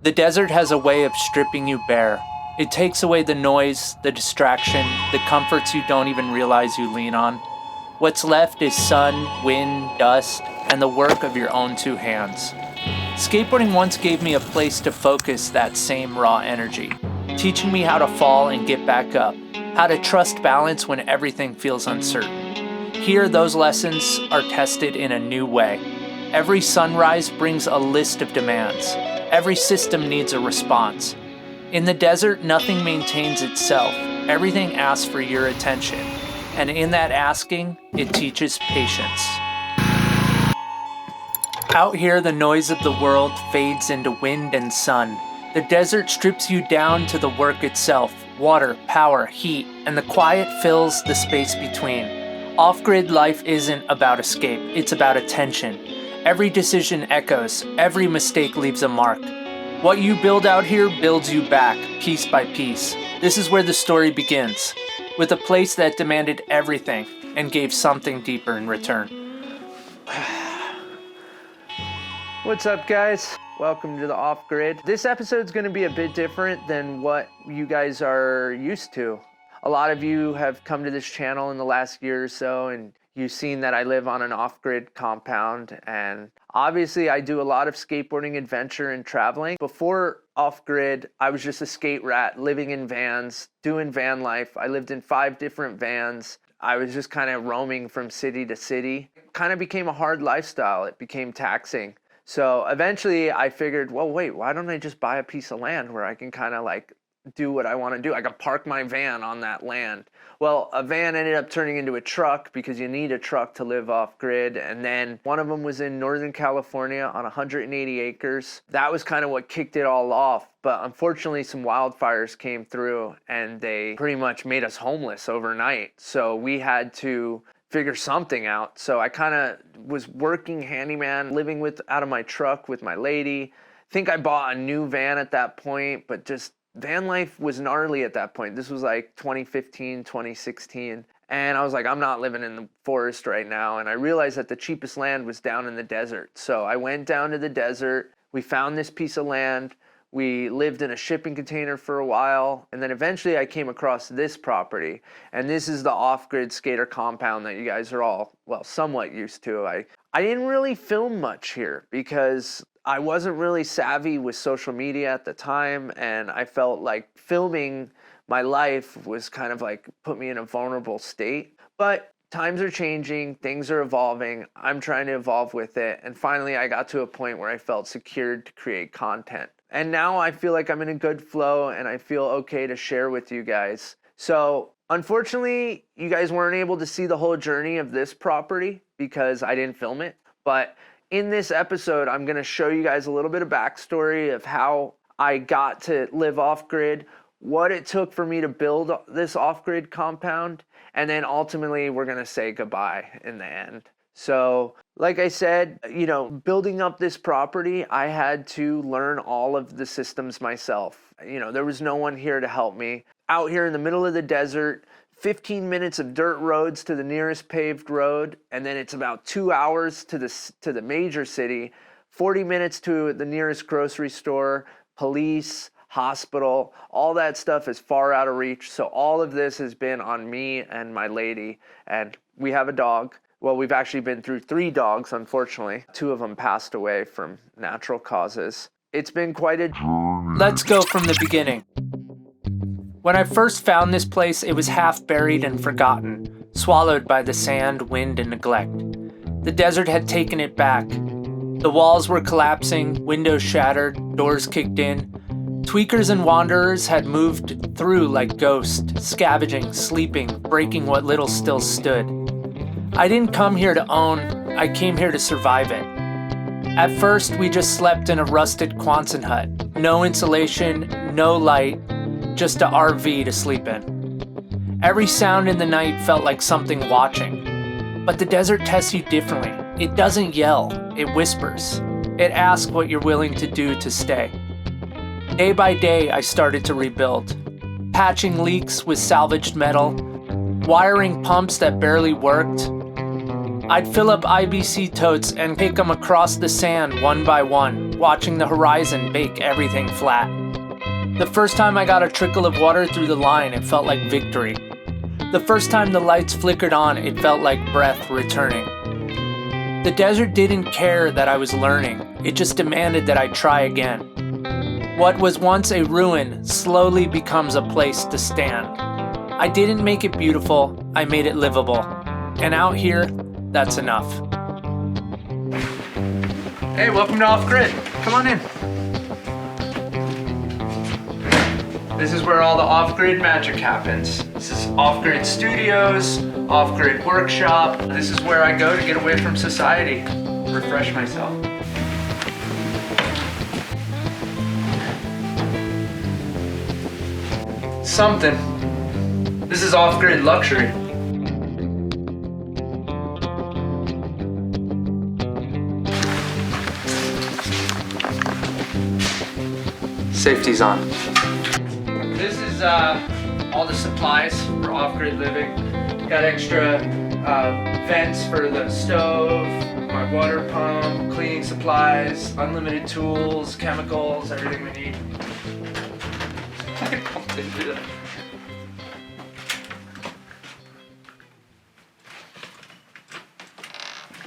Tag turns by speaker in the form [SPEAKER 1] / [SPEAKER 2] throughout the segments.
[SPEAKER 1] The desert has a way of stripping you bare. It takes away the noise, the distraction, the comforts you don't even realize you lean on. What's left is sun, wind, dust, and the work of your own two hands. Skateboarding once gave me a place to focus that same raw energy, teaching me how to fall and get back up, how to trust balance when everything feels uncertain. Here, those lessons are tested in a new way. Every sunrise brings a list of demands. Every system needs a response. In the desert, nothing maintains itself. Everything asks for your attention. And in that asking, it teaches patience. Out here, the noise of the world fades into wind and sun. The desert strips you down to the work itself, water, power, heat, and the quiet fills the space between. Off-grid life isn't about escape, it's about attention. Every decision echoes, every mistake leaves a mark. What you build out here builds you back, piece by piece. This is where the story begins, with a place that demanded everything and gave something deeper in return. What's up, guys? Welcome to the Off-Grid. This episode's going to be a bit different than what you guys are used to. A lot of you have come to this channel in the last year or so, and you've seen that I live on an off-grid compound, and obviously I do a lot of skateboarding, adventure, and traveling. Before off-grid, I was just a skate rat living in vans, doing van life. I lived in 5 different vans. I was just kind of roaming from city to city. It kind of became a hard lifestyle. It became taxing. So eventually I figured, well, wait, why don't I just buy a piece of land where I can kind of like do what I want to do? I can park my van on that land. Well, a van ended up turning into a truck because you need a truck to live off grid. And then one of them was in Northern California on 180 acres. That was kind of what kicked it all off. But unfortunately, some wildfires came through and they pretty much made us homeless overnight. So we had to figure something out. So I kind of was working handyman, living out of my truck with my lady. I think I bought a new van at that point, but just van life was gnarly at that point. This was like 2015, 2016. And I was like, I'm not living in the forest right now. And I realized that the cheapest land was down in the desert. So I went down to the desert. We found this piece of land. We lived in a shipping container for a while. And then eventually I came across this property. And this is the Offgridskater compound that you guys are all, well, somewhat used to. I didn't really film much here because I wasn't really savvy with social media at the time, and I felt like filming my life was kind of like put me in a vulnerable state. But times are changing, things are evolving, I'm trying to evolve with it, and finally I got to a point where I felt secured to create content. And now I feel like I'm in a good flow and I feel okay to share with you guys. So unfortunately, you guys weren't able to see the whole journey of this property because I didn't film it, but in this episode, I'm going to show you guys a little bit of backstory of how I got to live off-grid, what it took for me to build this off-grid compound, and then ultimately we're going to say goodbye in the end. So, like I said, building up this property, I had to learn all of the systems myself. There was no one here to help me. Out here in the middle of the desert, 15 minutes of dirt roads to the nearest paved road, and then it's about 2 hours to the major city, 40 minutes to the nearest grocery store, police, hospital, all that stuff is far out of reach. So all of this has been on me and my lady, and we have a dog. Well, we've actually been through 3 dogs, unfortunately. 2 of them passed away from natural causes. It's been quite a journey. Let's go from the beginning. When I first found this place, it was half buried and forgotten, swallowed by the sand, wind, and neglect. The desert had taken it back. The walls were collapsing, windows shattered, doors kicked in. Tweakers and wanderers had moved through like ghosts, scavenging, sleeping, breaking what little still stood. I didn't come here to own, I came here to survive it. At first, we just slept in a rusted Quonset hut. No insulation, no light, just a RV to sleep in. Every sound in the night felt like something watching. But the desert tests you differently. It doesn't yell, it whispers. It asks what you're willing to do to stay. Day by day, I started to rebuild. Patching leaks with salvaged metal, wiring pumps that barely worked. I'd fill up IBC totes and take them across the sand one by one.
[SPEAKER 2] watching the horizon bake everything flat. The first time I got a trickle of water through the line, it felt like victory. The first time the lights flickered on, it felt like breath returning. The desert didn't care that I was learning, it just demanded that I try again. What was once a ruin slowly becomes a place to stand. I didn't make it beautiful, I made it livable. And out here, that's enough.
[SPEAKER 1] Hey, welcome to Off-Grid. Come on in. This is where all the off-grid magic happens. This is Off-Grid Studios, Off-Grid Workshop. This is where I go to get away from society, refresh myself. Something. This is Off-Grid Luxury. Safety's on. This is all the supplies for off-grid living. Got extra vents for the stove, my water pump, cleaning supplies, unlimited tools, chemicals, everything we need. I bumped into that.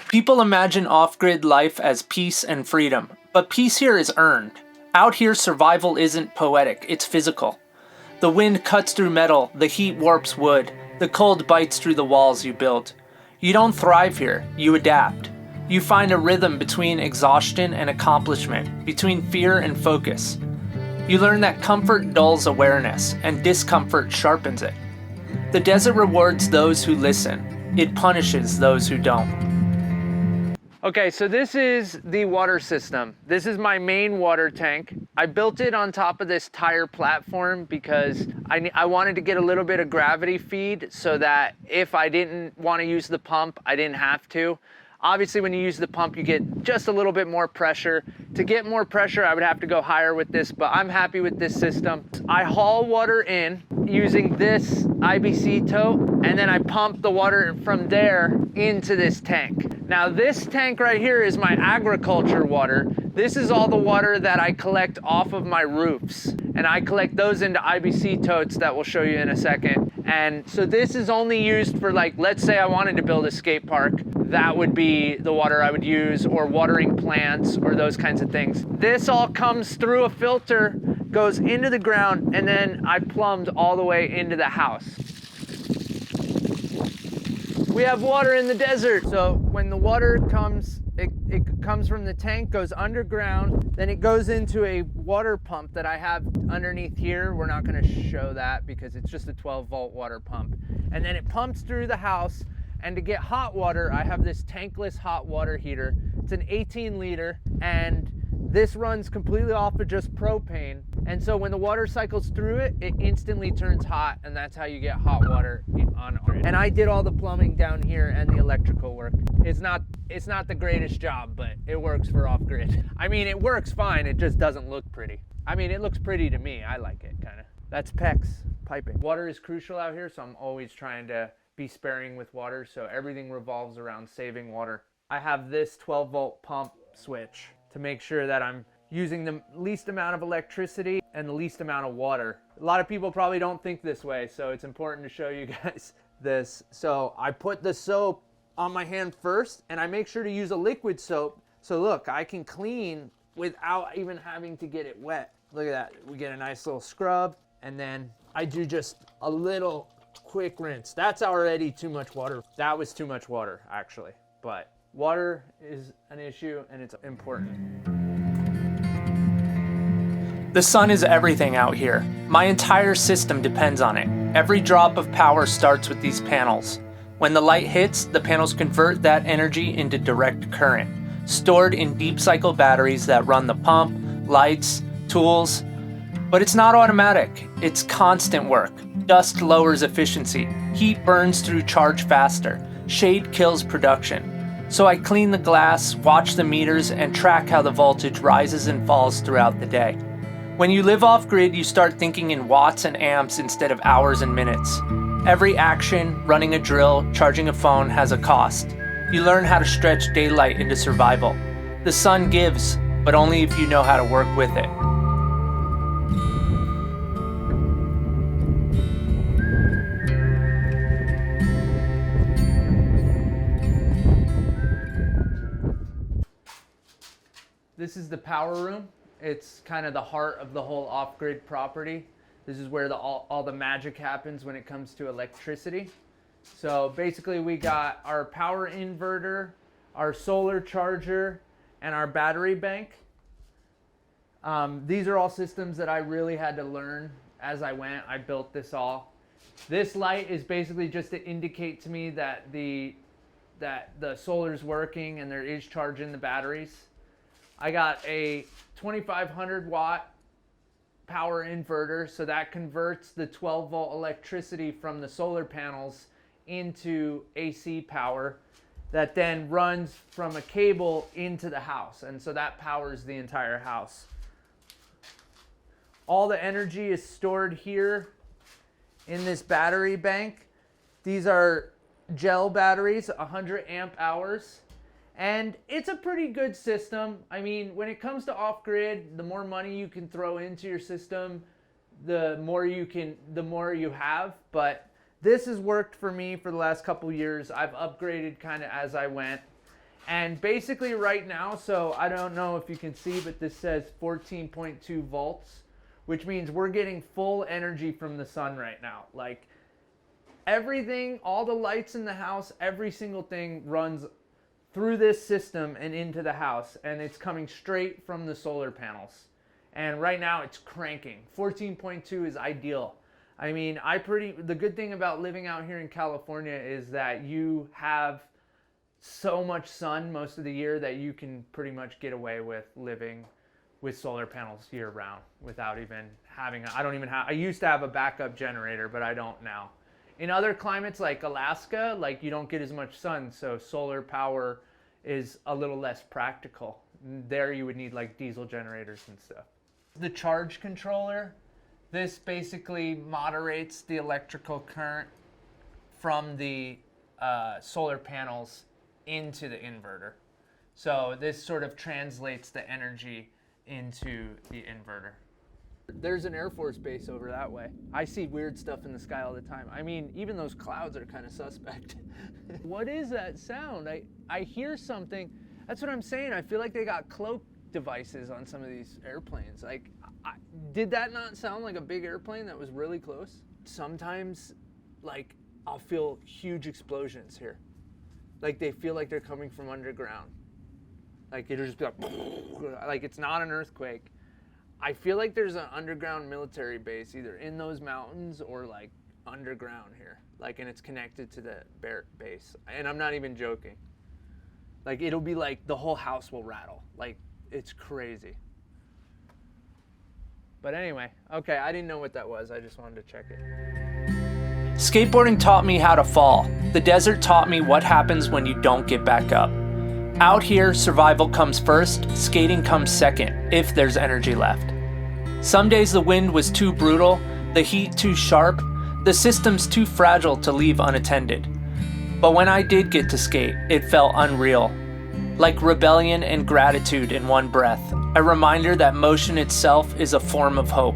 [SPEAKER 2] People imagine off-grid life as peace and freedom, but peace here is earned. Out here, survival isn't poetic, it's physical. The wind cuts through metal, the heat warps wood, the cold bites through the walls you build. You don't thrive here, you adapt. You find a rhythm between exhaustion and accomplishment, between fear and focus. You learn that comfort dulls awareness, and discomfort sharpens it. The desert rewards those who listen, it punishes those who don't.
[SPEAKER 1] Okay, so this is the water system. This is my main water tank. I built it on top of this tire platform because I wanted to get a little bit of gravity feed so that if I didn't want to use the pump, I didn't have to. Obviously, when you use the pump, you get just a little bit more pressure. To get more pressure, I would have to go higher with this, but I'm happy with this system. I haul water in using this IBC tote, and then I pump the water from there into this tank. Now, this tank right here is my agriculture water. This is all the water that I collect off of my roofs, and I collect those into IBC totes that we'll show you in a second. And so this is only used for, like, let's say I wanted to build a skate park. That would be the water I would use, or watering plants or those kinds of things. This all comes through a filter, goes into the ground, and then I plumbed all the way into the house. We have water in the desert. So when the water comes, it comes from the tank, goes underground, then it goes into a water pump that I have underneath here. We're not gonna show that because it's just a 12-volt water pump. And then it pumps through the house. And to get hot water, I have this tankless hot water heater. It's an 18-liter, and this runs completely off of just propane. And so when the water cycles through it, it instantly turns hot, and that's how you get hot water on grid. And I did all the plumbing down here and the electrical work. It's not the greatest job, but it works for off-grid. I mean, it works fine, it just doesn't look pretty. I mean, it looks pretty to me, I like it, kinda. That's PEX piping. Water is crucial out here, so I'm always trying to be sparing with water, so everything revolves around saving water. I have this 12-volt pump switch to make sure that I'm using the least amount of electricity and the least amount of water. A lot of people probably don't think this way, so it's important to show you guys this. So I put the soap on my hand first, and I make sure to use a liquid soap. So look, I can clean without even having to get it wet. Look at that, we get a nice little scrub, and then I do just a little quick rinse. That's already too much water. That was too much water, actually. But water is an issue, and it's important.
[SPEAKER 2] The sun is everything out here. My entire system depends on it. Every drop of power starts with these panels. When the light hits, the panels convert that energy into direct current, stored in deep cycle batteries that run the pump, lights, tools. But it's not automatic. It's constant work. Dust lowers efficiency. Heat burns through charge faster. Shade kills production. So I clean the glass, watch the meters, and track how the voltage rises and falls throughout the day. When you live off-grid, you start thinking in watts and amps instead of hours and minutes. Every action, running a drill, charging a phone has a cost. You learn how to stretch daylight into survival. The sun gives, but only if you know how to work with it.
[SPEAKER 1] This is the power room. It's kind of the heart of the whole off-grid property. This is where all the magic happens when it comes to electricity. So basically we got our power inverter, our solar charger, and our battery bank. These are all systems that I really had to learn as I went. I built this all. This light is basically just to indicate to me that the solar's working and there is charge in the batteries. I got a 2500 watt power inverter, so that converts the 12 volt electricity from the solar panels into AC power that then runs from a cable into the house, and so that powers the entire house. All the energy is stored here in this battery bank. These are gel batteries, 100 amp hours. And it's a pretty good system. I mean, when it comes to off-grid, the more money you can throw into your system, the more you have. But this has worked for me for the last couple years. I've upgraded kind of as I went. And basically right now, so I don't know if you can see, but this says 14.2 volts, which means we're getting full energy from the sun right now. Like everything, all the lights in the house, every single thing runs through this system and into the house, and it's coming straight from the solar panels. And right now it's cranking. 14.2 is ideal. I mean, the good thing about living out here in California is that you have so much sun most of the year that you can pretty much get away with living with solar panels year round without even having, I used to have a backup generator, but I don't now. In other climates like Alaska, like you don't get as much sun, so solar power is a little less practical. There you would need like diesel generators and stuff. The charge controller, this basically moderates the electrical current from the solar panels into the inverter. So this sort of translates the energy into the inverter. There's an Air Force base over that way. I see weird stuff in the sky all the time. I mean, even those clouds are kind of suspect. What is that sound? I hear something. That's what I'm saying. I feel like they got cloak devices on some of these airplanes. Like, did that not sound like a big airplane that was really close? Sometimes, like, I'll feel huge explosions here. Like, they feel like they're coming from underground. Like, it'll just be like it's not an earthquake. I feel like there's an underground military base either in those mountains or like underground here. Like, and it's connected to the base. And I'm not even joking. Like, it'll be like the whole house will rattle. Like, it's crazy. But anyway, okay, I didn't know what that was. I just wanted to check it.
[SPEAKER 2] Skateboarding taught me how to fall. The desert taught me what happens when you don't get back up. Out here, survival comes first, skating comes second, if there's energy left. Some days the wind was too brutal, the heat too sharp, the system's too fragile to leave unattended. But when I did get to skate, it felt unreal. Like rebellion and gratitude in one breath, a reminder that motion itself is a form of hope.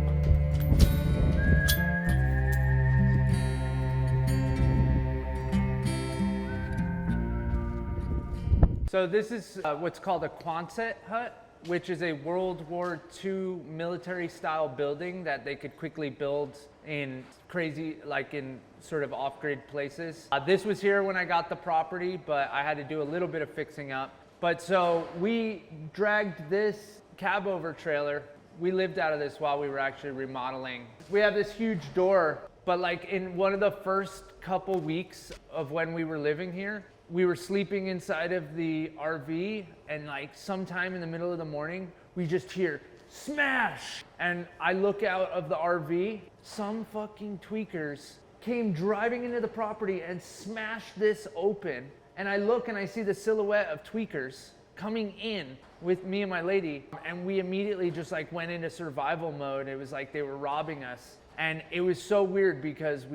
[SPEAKER 1] So this is what's called a Quonset hut, which is a World War II military-style building that they could quickly build in crazy, like in sort of off-grid places. This was here when I got the property, but I had to do a little bit of fixing up. But so we dragged this cab-over trailer. We lived out of this while we were actually remodeling. We have this huge door, but like in one of the first couple weeks of when we were living here, we were sleeping inside of the RV, and like sometime in the middle of the morning, we just hear smash. And I look out of the RV, some fucking tweakers came driving into the property and smashed this open. And I look and I see the silhouette of tweakers coming in with me and my lady. And we immediately just like went into survival mode. It was like they were robbing us. And it was so weird because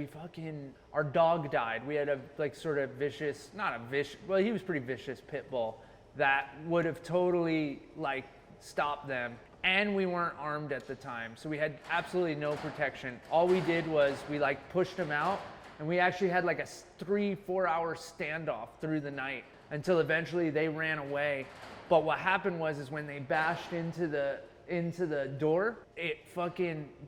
[SPEAKER 1] our dog died. We had a like sort of well, he was pretty vicious pit bull that would have totally like stop them. And we weren't armed at the time, so we had absolutely no protection. All we did was we like pushed them out, and we actually had like a 3-4 hour standoff through the night until eventually they ran away. But what happened was when they bashed into the door,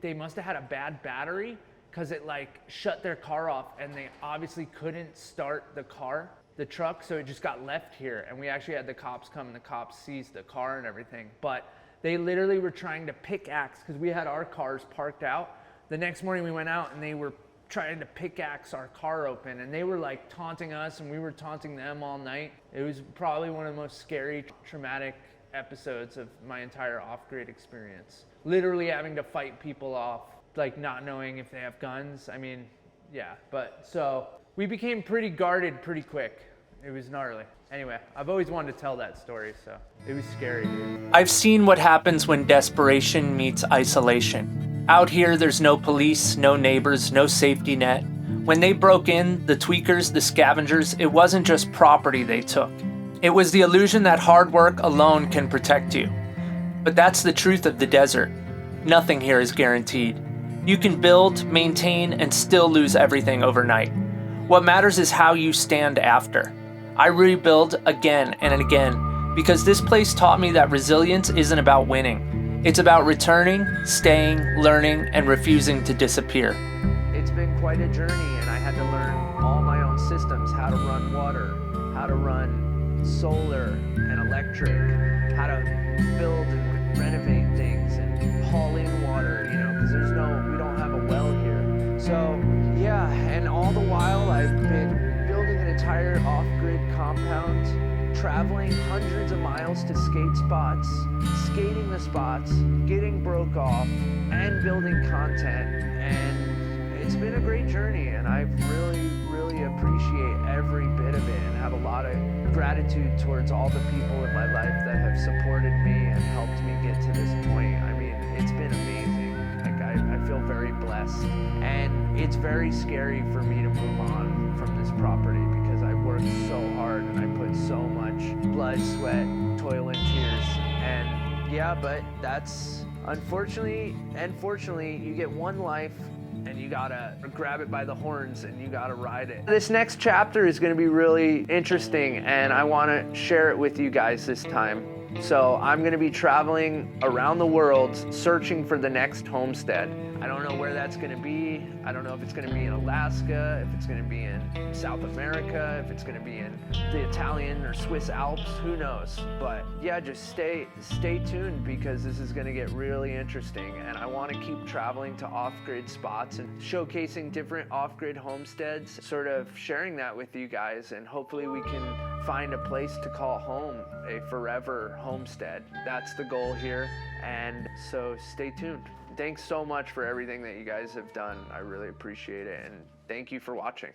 [SPEAKER 1] they must have had a bad battery, because it like shut their car off, and they obviously couldn't start the truck, so it just got left here. And we actually had the cops come, and the cops seized the car and everything. But they literally were trying to pickaxe, because we had our cars parked out. The next morning we went out, and they were trying to pickaxe our car open, and they were like taunting us, and we were taunting them all night. It was probably one of the most scary, traumatic episodes of my entire off-grid experience. Literally having to fight people off, like not knowing if they have guns. I mean, yeah, but so we became pretty guarded pretty quick. It was gnarly. Anyway, I've always wanted to tell that story, so it was scary, dude.
[SPEAKER 2] I've seen what happens when desperation meets isolation. Out here, there's no police, no neighbors, no safety net. When they broke in, the tweakers, the scavengers, it wasn't just property they took. It was the illusion that hard work alone can protect you. But that's the truth of the desert. Nothing here is guaranteed. You can build, maintain, and still lose everything overnight. What matters is how you stand after. I rebuild again and again because this place taught me that resilience isn't about winning. It's about returning, staying, learning, and refusing to disappear.
[SPEAKER 1] It's been quite a journey, and I had to learn all my own systems, how to run water, how to run solar and electric, how to build and renovate things and haul in water, because we don't have a well here. So yeah, and all the while I've been building an entire off-grid compound, traveling hundreds of miles to skate spots, skating the spots, getting broke off, and building content. And it's been a great journey, and I really appreciate every bit of it, and have a lot of gratitude towards all the people in my life that have supported me and helped me get to this point. I mean, it's been amazing. I feel very blessed, and it's very scary for me to move on from this property because I worked so hard and I put so much blood, sweat, toil, and tears. And yeah, but that's unfortunately and fortunately, you get one life, and you gotta grab it by the horns and you gotta ride it. This next chapter is gonna be really interesting, and I wanna share it with you guys this time. So I'm gonna be traveling around the world searching for the next homestead. I don't know where that's gonna be. I don't know if it's gonna be in Alaska, if it's gonna be in South America, if it's gonna be in the Italian or Swiss Alps, who knows? But yeah, just stay tuned, because this is gonna get really interesting, and I wanna keep traveling to off-grid spots and showcasing different off-grid homesteads, sort of sharing that with you guys, and hopefully we can find a place to call home, a forever homestead. That's the goal here, and so stay tuned. Thanks so much for everything that you guys have done. I really appreciate it, and thank you for watching.